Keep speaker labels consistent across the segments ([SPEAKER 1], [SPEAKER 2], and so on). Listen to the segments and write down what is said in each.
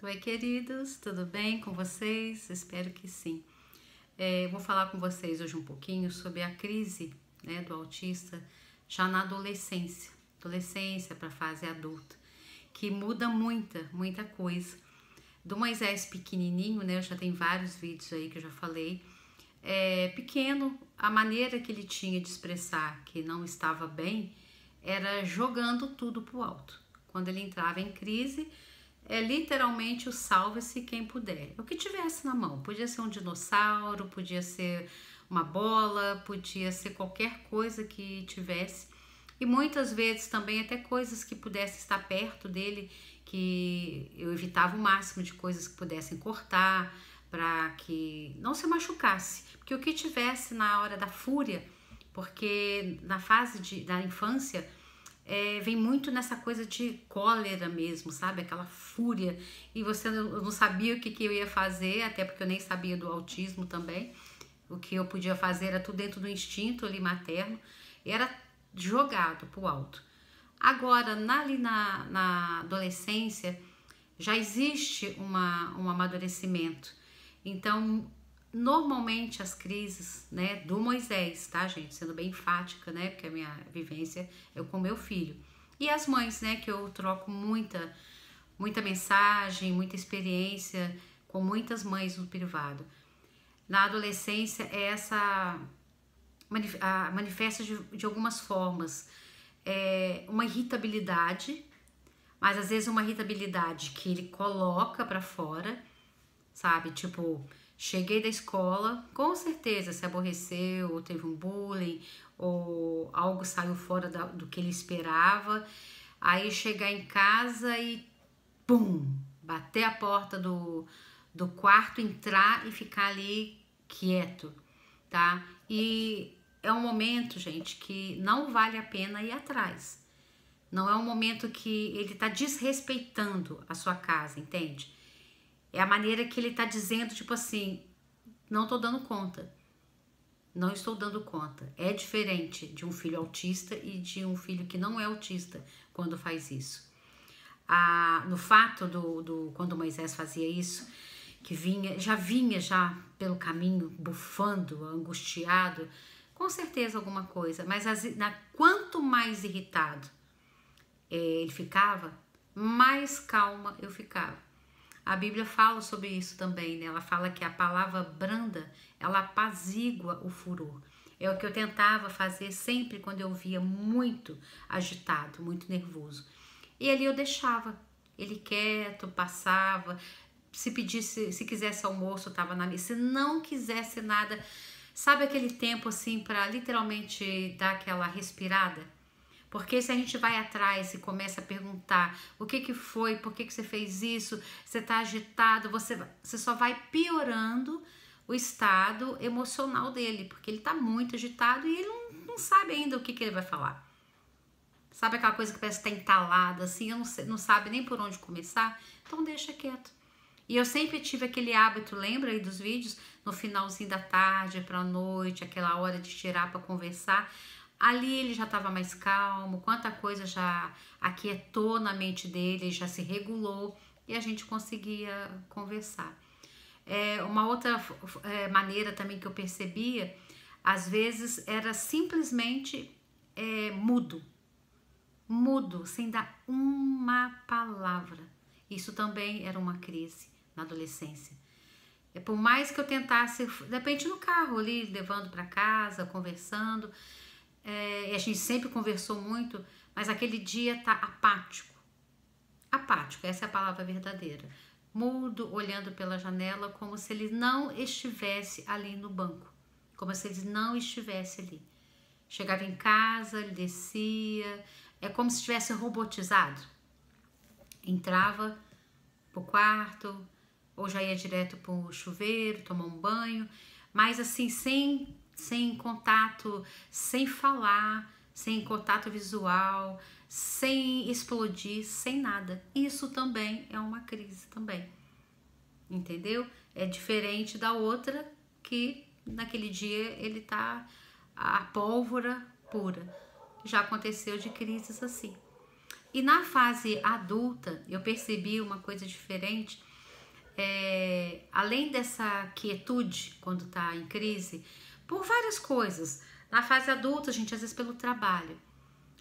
[SPEAKER 1] Oi, queridos, tudo bem com vocês? Espero que sim. Eu vou falar com vocês hoje um pouquinho sobre a crise, né, do autista já na adolescência para a fase adulta, que muda muita coisa. Do Moisés pequenininho, né, eu já tenho vários vídeos aí que eu já falei, pequeno, a maneira que ele tinha de expressar que não estava bem era jogando tudo pro alto. Quando ele entrava em crise, literalmente o salve-se quem puder. O que tivesse na mão, podia ser um dinossauro, podia ser uma bola, podia ser qualquer coisa que tivesse. E muitas vezes também até coisas que pudessem estar perto dele, que eu evitava o máximo de coisas que pudessem cortar, para que não se machucasse. Porque o que tivesse na hora da fúria, porque na fase da infância, vem muito nessa coisa de cólera mesmo, sabe? Aquela fúria. E eu não sabia o que eu ia fazer, até porque eu nem sabia do autismo também. O que eu podia fazer era tudo dentro do instinto ali materno. E era jogado pro alto. Agora, na adolescência, já existe um amadurecimento. Então, normalmente as crises, né, do Moisés, tá, gente? Sendo bem enfática, né, porque a minha vivência é com meu filho. E as mães, né, que eu troco muita mensagem, muita experiência com muitas mães no privado. Na adolescência, manifesta de algumas formas. Uma irritabilidade, mas às vezes uma irritabilidade que ele coloca pra fora, sabe? Tipo, cheguei da escola, com certeza se aborreceu, ou teve um bullying, ou algo saiu fora do que ele esperava. Aí chegar em casa e pum, bater a porta do quarto, entrar e ficar ali quieto, tá? E é um momento, gente, que não vale a pena ir atrás. Não é um momento que ele tá desrespeitando a sua casa, entende? É a maneira que ele tá dizendo, tipo assim, não tô dando conta. Não estou dando conta. É diferente de um filho autista e de um filho que não é autista quando faz isso. No fato quando Moisés fazia isso, que já vinha pelo caminho, bufando, angustiado, com certeza alguma coisa. Mas quanto mais irritado ele ficava, mais calma eu ficava. A Bíblia fala sobre isso também, né? Ela fala que a palavra branda, ela apazigua o furor. É o que eu tentava fazer sempre quando eu via muito agitado, muito nervoso. E ali eu deixava ele quieto, passava. Se pedisse, se quisesse almoço, eu tava na mesa. Se não quisesse nada, sabe aquele tempo assim para literalmente dar aquela respirada? Porque se a gente vai atrás e começa a perguntar o que foi, por que você fez isso, você tá agitado, você só vai piorando o estado emocional dele, porque ele tá muito agitado e ele não sabe ainda o que ele vai falar. Sabe aquela coisa que parece que tá entalada, assim, não sabe nem por onde começar? Então deixa quieto. E eu sempre tive aquele hábito, lembra aí dos vídeos? No finalzinho da tarde pra noite, aquela hora de tirar pra conversar. Ali ele já estava mais calmo, quanta coisa já aquietou na mente dele, já se regulou e a gente conseguia conversar. Uma outra maneira também que eu percebia, às vezes era simplesmente mudo, sem dar uma palavra. Isso também era uma crise na adolescência. Por mais que eu tentasse, de repente no carro ali, levando para casa, conversando, e a gente sempre conversou muito, mas aquele dia tá apático. Apático, essa é a palavra verdadeira. Mudo, olhando pela janela, como se ele não estivesse ali no banco. Como se ele não estivesse ali. Chegava em casa, ele descia, é como se estivesse robotizado. Entrava pro quarto, ou já ia direto pro chuveiro, tomar um banho, mas assim, sem contato, sem falar, sem contato visual, sem explodir, sem nada. Isso também é uma crise também, entendeu? É diferente da outra que naquele dia ele tá a pólvora pura. Já aconteceu de crises assim. E na fase adulta eu percebi uma coisa diferente, além dessa quietude quando tá em crise, por várias coisas. Na fase adulta, gente, às vezes pelo trabalho.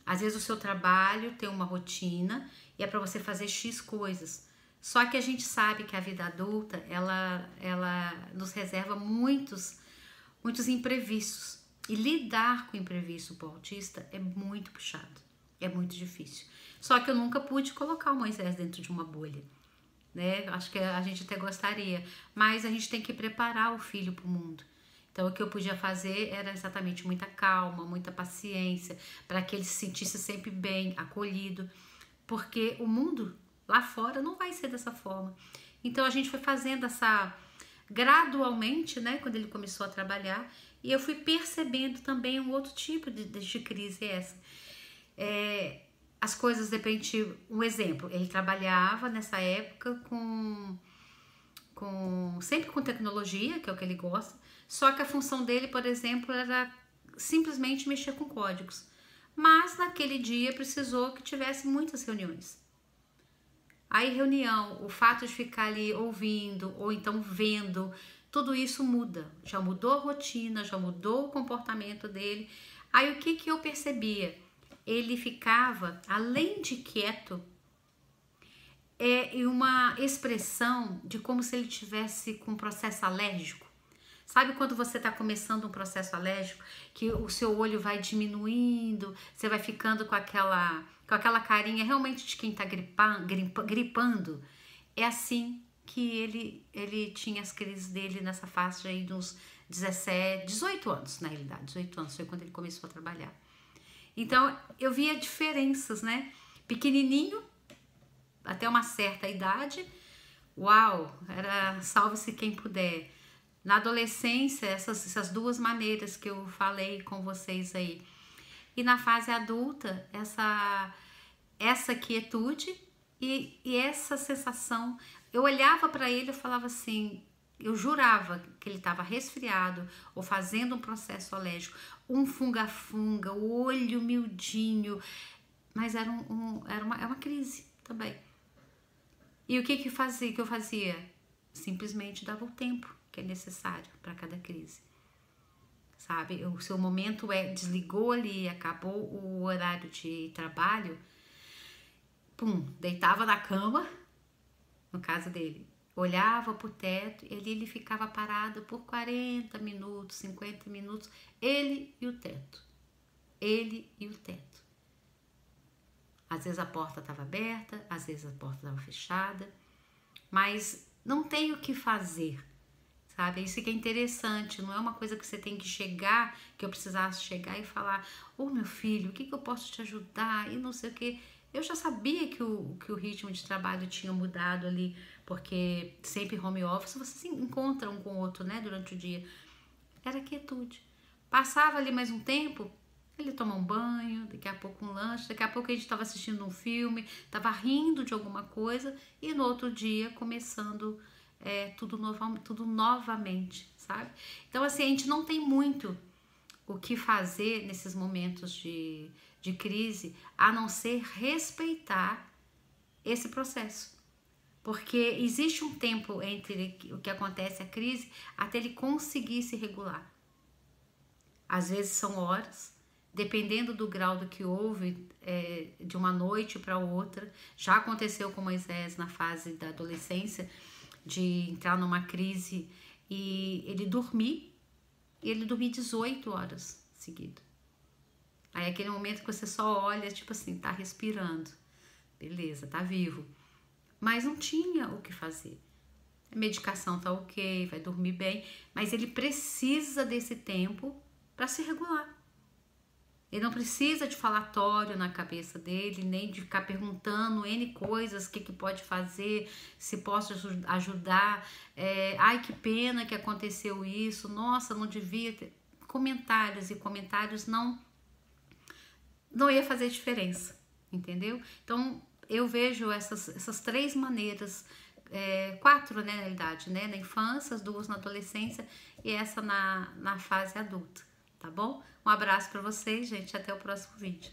[SPEAKER 1] Às vezes o seu trabalho tem uma rotina e é para você fazer X coisas. Só que a gente sabe que a vida adulta, ela nos reserva muitos imprevistos. E lidar com o imprevisto pro autista é muito puxado, é muito difícil. Só que eu nunca pude colocar o Moisés dentro de uma bolha, né? Acho que a gente até gostaria, mas a gente tem que preparar o filho para o mundo. Então, o que eu podia fazer era exatamente muita calma, muita paciência, para que ele se sentisse sempre bem, acolhido, porque o mundo lá fora não vai ser dessa forma. Então, a gente foi fazendo essa gradualmente, né, quando ele começou a trabalhar, e eu fui percebendo também um outro tipo de crise essa. As coisas, de repente, um exemplo, ele trabalhava nessa época sempre com tecnologia, que é o que ele gosta, só que a função dele, por exemplo, era simplesmente mexer com códigos. Mas naquele dia precisou que tivesse muitas reuniões. Aí reunião, o fato de ficar ali ouvindo ou então vendo, tudo isso muda. Já mudou a rotina, já mudou o comportamento dele. Aí o que eu percebia? Ele ficava, além de quieto, uma expressão de como se ele tivesse com um processo alérgico. Sabe quando você está começando um processo alérgico, que o seu olho vai diminuindo, você vai ficando com aquela carinha realmente de quem está gripando? É assim que ele tinha as crises dele nessa faixa aí dos 18 anos, na realidade. 18 anos foi quando ele começou a trabalhar. Então, eu via diferenças, né? Pequenininho, até uma certa idade, uau, era salve-se quem puder. Na adolescência, essas duas maneiras que eu falei com vocês aí. E na fase adulta, essa quietude e essa sensação. Eu olhava para ele e falava assim, eu jurava que ele estava resfriado ou fazendo um processo alérgico, um funga-funga, o olho miudinho, mas era uma crise também. E o que eu fazia? Simplesmente dava o tempo que é necessário para cada crise, sabe? O seu momento desligou ali, acabou o horário de trabalho, pum, deitava na cama, no caso dele, olhava pro teto, ele ficava parado por 40 minutos, 50 minutos, ele e o teto. Às vezes a porta estava aberta, às vezes a porta estava fechada, mas não tem o que fazer, sabe? Isso que é interessante, não é uma coisa que você tem que chegar, que eu precisasse chegar e falar, meu filho, o que eu posso te ajudar? E não sei o que. Eu já sabia que o ritmo de trabalho tinha mudado ali, porque sempre home office, você se encontra um com o outro, né, durante o dia. Era quietude. Passava ali mais um tempo, ele toma um banho, daqui a pouco um lanche, daqui a pouco a gente estava assistindo um filme, estava rindo de alguma coisa, e no outro dia começando tudo novamente, sabe? Então, assim, a gente não tem muito o que fazer nesses momentos de crise, a não ser respeitar esse processo. Porque existe um tempo entre o que acontece, a crise, até ele conseguir se regular. Às vezes são horas, dependendo do grau do que houve, de uma noite para outra. Já aconteceu com Moisés na fase da adolescência, de entrar numa crise e ele dormir 18 horas seguidas. Aí é aquele momento que você só olha, tipo assim, tá respirando, beleza, tá vivo, mas não tinha o que fazer. A medicação tá ok, vai dormir bem, mas ele precisa desse tempo para se regular. Ele não precisa de falatório na cabeça dele, nem de ficar perguntando N coisas, o que pode fazer, se posso ajudar, ai que pena que aconteceu isso, nossa, não devia ter. Comentários não ia fazer diferença, entendeu? Então eu vejo essas três maneiras, 4 né, na realidade, né? Na infância, as 2 na adolescência e essa na fase adulta, tá bom? Um abraço para vocês, gente, até o próximo vídeo.